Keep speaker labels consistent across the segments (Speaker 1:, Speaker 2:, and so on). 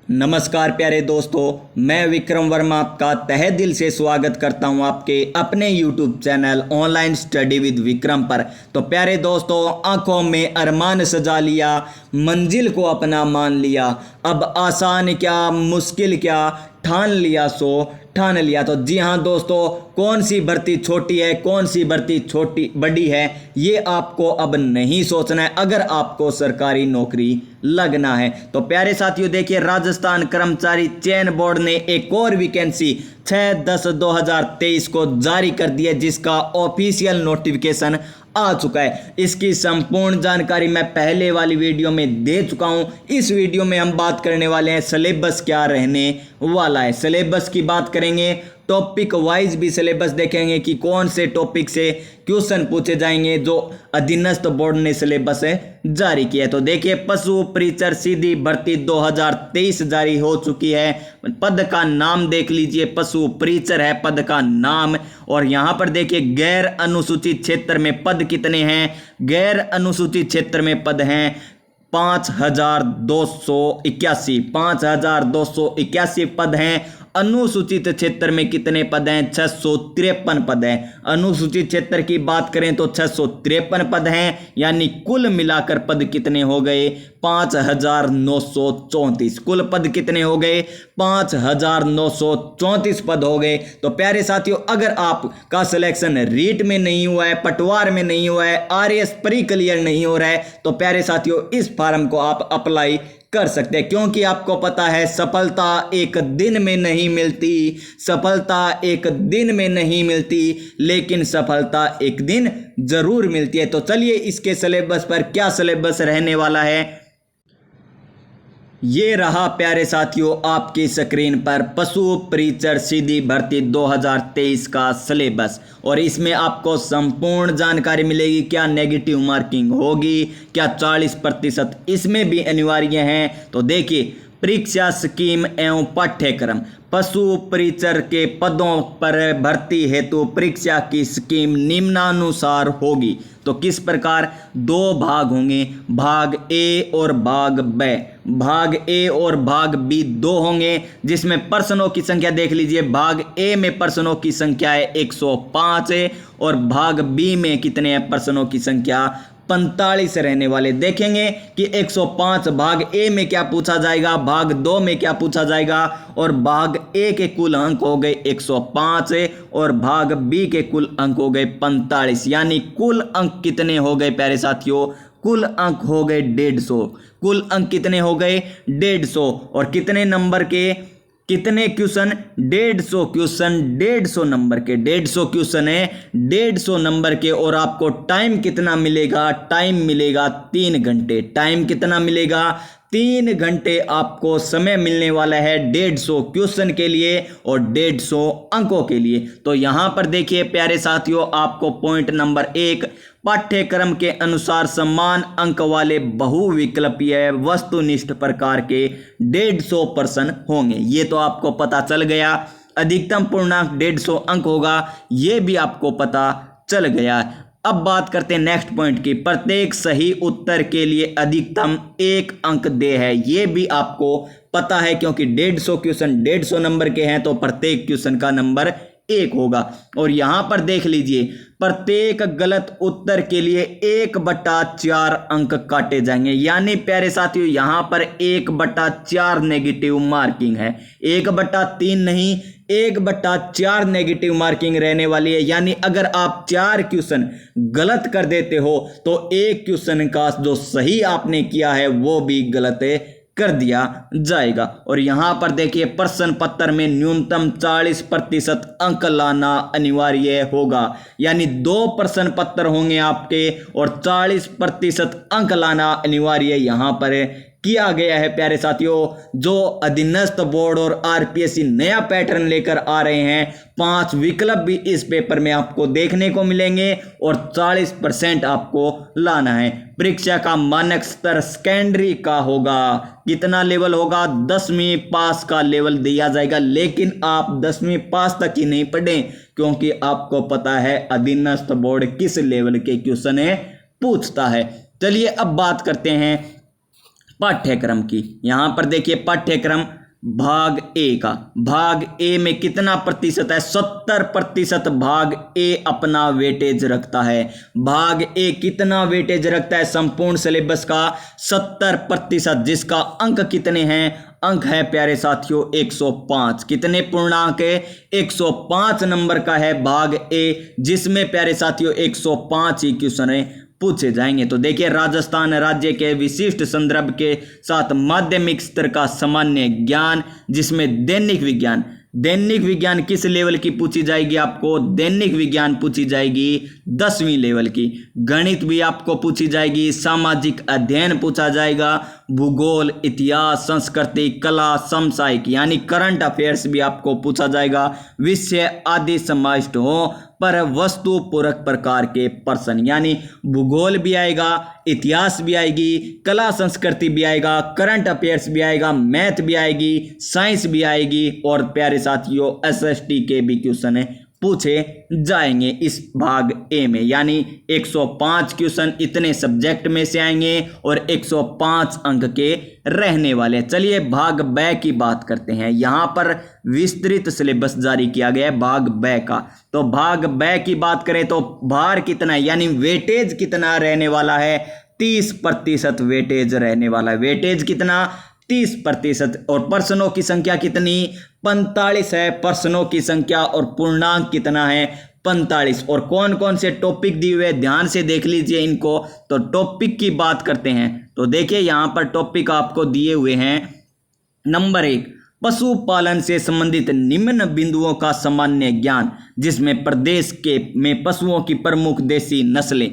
Speaker 1: नमस्कार प्यारे दोस्तों, मैं विक्रम वर्मा आपका तहे दिल से स्वागत करता हूं आपके अपने YouTube channel online study with Vikram पर। तो प्यारे दोस्तों, आंखों में अरमान सजा लिया, मंजिल को अपना मान लिया, अब आसान क्या मुश्किल क्या, ठान लिया सो ठान लिया। तो जी हाँ दोस्तों, कौन सी भर्ती छोटी है, कौन सी भर्ती छोटी बड़ी है, ये आपको अब नहीं सोचना है अगर आपको सरकारी नौकरी लगना है। तो प्यारे साथियों, देखिए राजस्थान कर्मचारी चयन बोर्ड ने एक और वैकेंसी 6/10/2023 को जारी कर दी है, जिसका ऑफिशियल नोटिफिकेशन आ चुका है। इसकी संपूर्ण जानकारी मैं पहले वाली वीडियो में दे चुका हूं। इस वीडियो में हम बात करने वाले हैं सिलेबस क्या रहने वाला है। सिलेबस की बात करेंगे, टॉपिक वाइज भी सिलेबस देखेंगे कि कौन से टॉपिक से क्वेश्चन पूछे जाएंगे जो अधीनस्थ बोर्ड ने सिलेबस जारी किया है। तो देखिए, पशु परिचर सीधी भर्ती 2023 जारी हो चुकी है। पद का नाम देख लीजिए, पशु परिचर है पद का नाम। और यहाँ पर देखिए, गैर अनुसूचित क्षेत्र में पद कितने हैं। गैर अनुसूचित क्षेत्र में पद हैं 5281 पद हैं। अनुसूचित क्षेत्र में कितने पद हैं? 653 पद हैं। अनुसूचित क्षेत्र की बात करें तो 653 पद हैं, यानी कुल मिलाकर पद कितने हो गए? 5934। कुल पद कितने हो गए? 5934 पद हो गए। तो प्यारे साथियों, अगर आपका सिलेक्शन रीट में नहीं हुआ है, पटवार में नहीं हुआ है, RAS प्री क्लियर नहीं हो रहा है, तो प्यारे साथियों इस फॉर्म को आप अप्लाई कर सकते हैं, क्योंकि आपको पता है सफलता एक दिन में नहीं मिलती। सफलता एक दिन में नहीं मिलती, लेकिन सफलता एक दिन जरूर मिलती है। तो चलिए, इसके सिलेबस पर क्या सिलेबस रहने वाला है ये रहा प्यारे साथियों आपकी स्क्रीन पर पशु परिचर सीधी भर्ती 2023 का सिलेबस। और इसमें आपको संपूर्ण जानकारी मिलेगी। क्या नेगेटिव मार्किंग होगी, क्या 40% इसमें भी अनिवार्य हैं। तो देखिए, परीक्षा स्कीम एवं पाठ्यक्रम। पशु परिचर के पदों पर भर्ती हेतु परीक्षा की स्कीम निम्नानुसार होगी। तो किस प्रकार? 2 भाग होंगे, भाग ए और भाग ब। भाग ए और भाग बी 2 होंगे, जिसमें प्रश्नों की संख्या देख लीजिए। भाग ए में प्रश्नों की संख्या है 105 है, और भाग बी में कितने हैं? प्रश्नों की संख्या 45 रहने वाले। देखेंगे कि 105 भाग ए में क्या पूछा जाएगा, भाग 2 में क्या पूछा जाएगा। और भाग ए के कुल अंक हो गए 105 और भाग बी के कुल अंक हो गए 45, यानी कुल अंक कितने हो गए प्यारे साथियों? कुल अंक हो गए 150। कुल अंक कितने हो गए? 150। और कितने नंबर के, कितने क्वेश्चन? 150 क्वेश्चन, 150 नंबर के। 150 क्वेश्चन है, 150 नंबर के। और आपको टाइम कितना मिलेगा? टाइम मिलेगा 3 घंटे। टाइम कितना मिलेगा? 3 घंटे आपको समय मिलने वाला है 150 क्वेश्चन के लिए और 150 अंकों के लिए। तो यहां पर देखिए प्यारे साथियों, आपको पॉइंट नंबर 1, पाठ्यक्रम के अनुसार समान अंक वाले बहुविकल्पीय वस्तुनिष्ठ प्रकार के 150 प्रश्न होंगे। ये तो आपको पता चल गया। अधिकतम पूर्णांक 150 अंक होगा, ये भी आपको पता चल गया। अब बात करते हैं नेक्स्ट पॉइंट की। प्रत्येक सही उत्तर के लिए अधिकतम 1 अंक दे है, ये भी आपको पता है, क्योंकि 150 क्वेश्चन 150 नंबर के हैं, तो प्रत्येक क्वेश्चन का नंबर 1 होगा। और यहां पर देख लीजिए, प्रत्येक गलत उत्तर के लिए 1/4 अंक काटे जाएंगे। यानी प्यारे साथियों, यहां पर 1/4 नेगेटिव मार्किंग है, 1/3 नहीं, 1/4 नेगेटिव मार्किंग रहने वाली है। यानी अगर आप 4 क्वेश्चन गलत कर देते हो तो 1 क्वेश्चन का जो सही आपने किया है वो भी गलत कर दिया जाएगा। और यहां पर देखिए, प्रश्न पत्र में न्यूनतम 40% अंक लाना अनिवार्य होगा। यानी 2 प्रश्न पत्र होंगे आपके और 40% अंक लाना अनिवार्य यहां पर किया गया है प्यारे साथियों। जो अधीनस्थ बोर्ड और RPSC नया पैटर्न लेकर आ रहे हैं, 5 विकल्प भी इस पेपर में आपको देखने को मिलेंगे और 40% आपको लाना है। परीक्षा का मानक स्तर सेकेंडरी का होगा। कितना लेवल होगा? 10वीं पास का लेवल दिया जाएगा, लेकिन आप 10वीं पास तक ही नहीं पढ़ें, क्योंकि आपको पता है अधीनस्थ बोर्ड किस लेवल के क्वेश्चन पूछता है। चलिए अब बात करते हैं पाठ्यक्रम की। यहां पर देखिए पाठ्यक्रम भाग ए का, भाग ए में कितना प्रतिशत है, 70% भाग ए अपना वेटेज रखता है। भाग ए कितना वेटेज रखता है संपूर्ण सिलेबस का, 70%, जिसका अंक कितने हैं, अंक है प्यारे साथियों 105। कितने पूर्णांक है, 105 नंबर का है भाग ए, जिसमें प्यारे साथियों 105 ही क्वेश्चन है पूछे जाएंगे। तो देखिए राजस्थान राज्य के विशिष्ट संदर्भ के साथ माध्यमिक स्तर का सामान्य ज्ञान, जिसमें दैनिक विज्ञान, दैनिक विज्ञान किस लेवल की पूछी जाएगी आपको, दैनिक विज्ञान पूछी जाएगी 10वीं लेवल की। गणित भी आपको पूछी जाएगी, सामाजिक अध्ययन पूछा जाएगा, भूगोल, इतिहास, संस्कृति, कला, समसामयिक यानी करंट अफेयर्स भी आपको पूछा जाएगा। विषय आदि समाविष्ट हो पर वस्तु पूरक प्रकार के प्रश्न, यानी भूगोल भी आएगा, इतिहास भी आएगी, कला संस्कृति भी आएगा, करंट अफेयर्स भी आएगा, मैथ भी आएगी, साइंस भी आएगी, और प्यारे साथियों एसएसटी के भी क्वेश्चन पूछे जाएंगे इस भाग ए में। यानी 105 क्वेश्चन इतने सब्जेक्ट में से आएंगे और 105 अंक के रहने वाले। चलिए भाग ब की बात करते हैं। यहां पर विस्तृत सिलेबस जारी किया गया है भाग ब का। तो भाग ब की बात करें तो भार कितना है, यानी वेटेज कितना रहने वाला है, 30% वेटेज रहने वाला है। वेटेज कितना, 30%। और प्रश्नों की संख्या कितनी, 45 है प्रश्नों की संख्या, और पूर्णांक कितना है, 45। और कौन कौन से टॉपिक दिए हुए, ध्यान से देख लीजिए इनको। तो टॉपिक की बात करते हैं तो देखिए यहां पर टॉपिक आपको दिए हुए हैं। नंबर 1, पशुपालन से संबंधित निम्न बिंदुओं का सामान्य ज्ञान, जिसमें प्रदेश के में पशुओं की प्रमुख देसी नस्लें,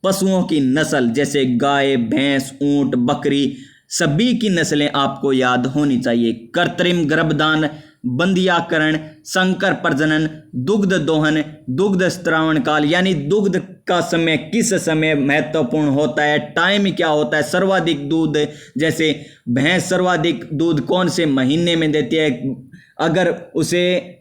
Speaker 1: पशुओं की नस्ल जैसे गाय, भैंस, ऊंट, बकरी, सभी की नस्लें आपको याद होनी चाहिए। कृत्रिम गर्भधान, बंधियाकरण, संकर प्रजनन, दुग्ध दोहन, दुग्ध स्त्रावण काल, यानी दुग्ध का समय किस समय महत्वपूर्ण होता है, टाइम क्या होता है, सर्वाधिक दूध, जैसे भैंस सर्वाधिक दूध कौन से महीने में देती है, अगर उसे,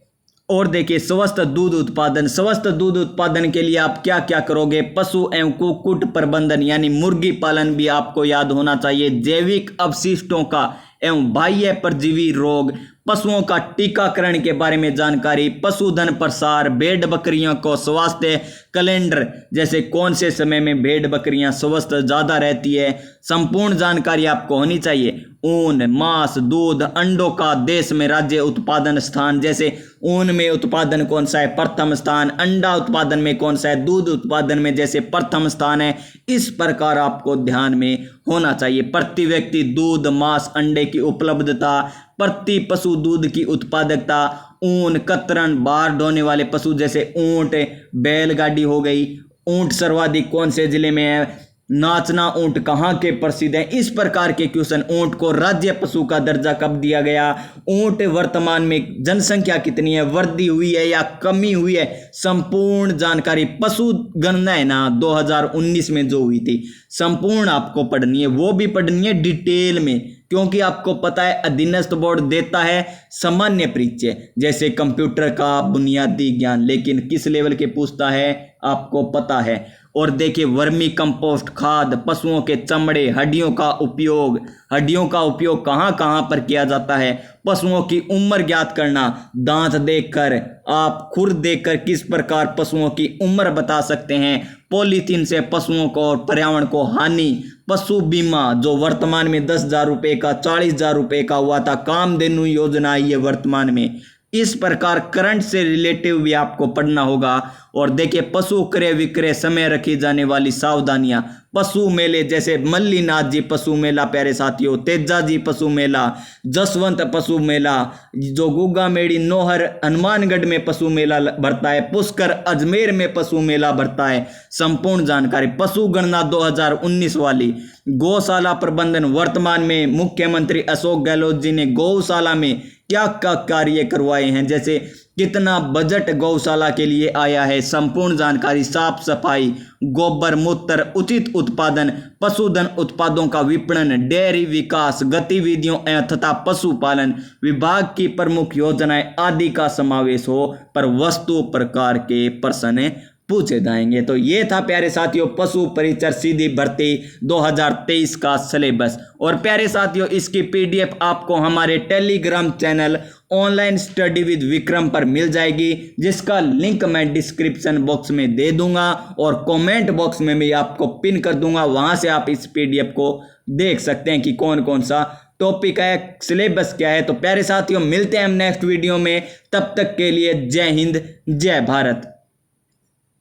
Speaker 1: और देखिए स्वस्थ दूध उत्पादन, स्वस्थ दूध उत्पादन के लिए आप क्या क्या करोगे, पशु एवं कुक्कुट प्रबंधन यानी मुर्गी पालन भी आपको याद होना चाहिए। जैविक अवशिष्टों का एवं बाह्य परजीवी रोग, पशुओं का टीकाकरण के बारे में जानकारी, पशुधन प्रसार, भेड़ बकरियों को स्वास्थ्य कैलेंडर, जैसे कौन से समय में भेड़ बकरियां स्वस्थ ज़्यादा रहती है, संपूर्ण जानकारी आपको होनी चाहिए। ऊन, मांस, दूध, अंडों का देश में राज्य उत्पादन स्थान, जैसे ऊन में उत्पादन कौन सा है, प्रथम स्थान, अंडा उत्पादन में कौन सा है, दूध उत्पादन में जैसे प्रथम स्थान है। इस प्रकार आपको ध्यान में होना चाहिए। प्रति व्यक्ति दूध, मांस, अंडे की उपलब्धता, प्रति पशु दूध की उत्पादकता, ऊन, कतरन, बाहर ढोने वाले पशु जैसे ऊंट, बैलगाड़ी हो गई, ऊंट सर्वाधिक कौन से जिले में है, नाचना ऊंट कहाँ के प्रसिद्ध है, इस प्रकार के क्वेश्चन। ऊंट को राज्य पशु का दर्जा कब दिया गया, ऊंट वर्तमान में जनसंख्या कितनी है, वृद्धि हुई है या कमी हुई है, संपूर्ण जानकारी। पशु गणना है ना 2019 में जो हुई थी, संपूर्ण आपको पढ़नी है, वो भी पढ़नी है डिटेल में, क्योंकि आपको पता है अधीनस्थ बोर्ड देता है सामान्य परिचय जैसे कंप्यूटर का बुनियादी ज्ञान, लेकिन किस लेवल के पूछता है आपको पता है। और देखिए वर्मी कंपोस्ट खाद, पशुओं के चमड़े, हड्डियों का उपयोग, हड्डियों का उपयोग कहाँ कहाँ पर किया जाता है, पशुओं की उम्र ज्ञात करना, दांत देखकर, आप खुर देखकर किस प्रकार पशुओं की उम्र बता सकते हैं। पॉलीथीन से पशुओं को और पर्यावरण को हानि, पशु बीमा जो वर्तमान में 10,000 रुपये का 40,000 रुपये का हुआ था, कामधेनु योजना ये वर्तमान में। इस प्रकार करंट से रिलेटिव भी आपको पढ़ना होगा। और देखिए पशु क्रय विक्रय समय रखी जाने वाली सावधानियां, पशु मेले जैसे मल्लीनाथ जी पशु मेला प्यारे साथियों, तेजा जी पशु मेला, जसवंत पशु मेला, जो गुग्गा मेड़ी नौहर हनुमानगढ़ में पशु मेला भरता है, पुष्कर अजमेर में पशु मेला भरता है। संपूर्ण जानकारी पशु गणना 2019 वाली, गौशाला प्रबंधन, वर्तमान में मुख्यमंत्री अशोक गहलोत जी ने गौशाला में क्या क्या कार्य करवाए हैं, जैसे कितना बजट गौशाला के लिए आया है, संपूर्ण जानकारी। साफ सफाई, गोबर मूत्र, उचित उत्पादन, पशुधन उत्पादों का विपणन, डेयरी विकास गतिविधियों तथा पशुपालन विभाग की प्रमुख योजनाएं आदि का समावेश हो पर वस्तु प्रकार के प्रश्न पूछे जाएंगे। तो ये था प्यारे साथियों पशु परिचर सीधी भर्ती 2023 का सिलेबस। और प्यारे साथियों इसकी पीडीएफ आपको हमारे Telegram channel online study with Vikram पर मिल जाएगी, जिसका लिंक मैं डिस्क्रिप्शन बॉक्स में दे दूंगा और कमेंट बॉक्स में भी आपको पिन कर दूंगा। वहां से आप इस पीडीएफ को देख सकते हैं कि कौन कौन सा टॉपिक है, सिलेबस क्या है। तो प्यारे साथियों मिलते हैं हम नेक्स्ट वीडियो में, तब तक के लिए जय हिंद जय भारत।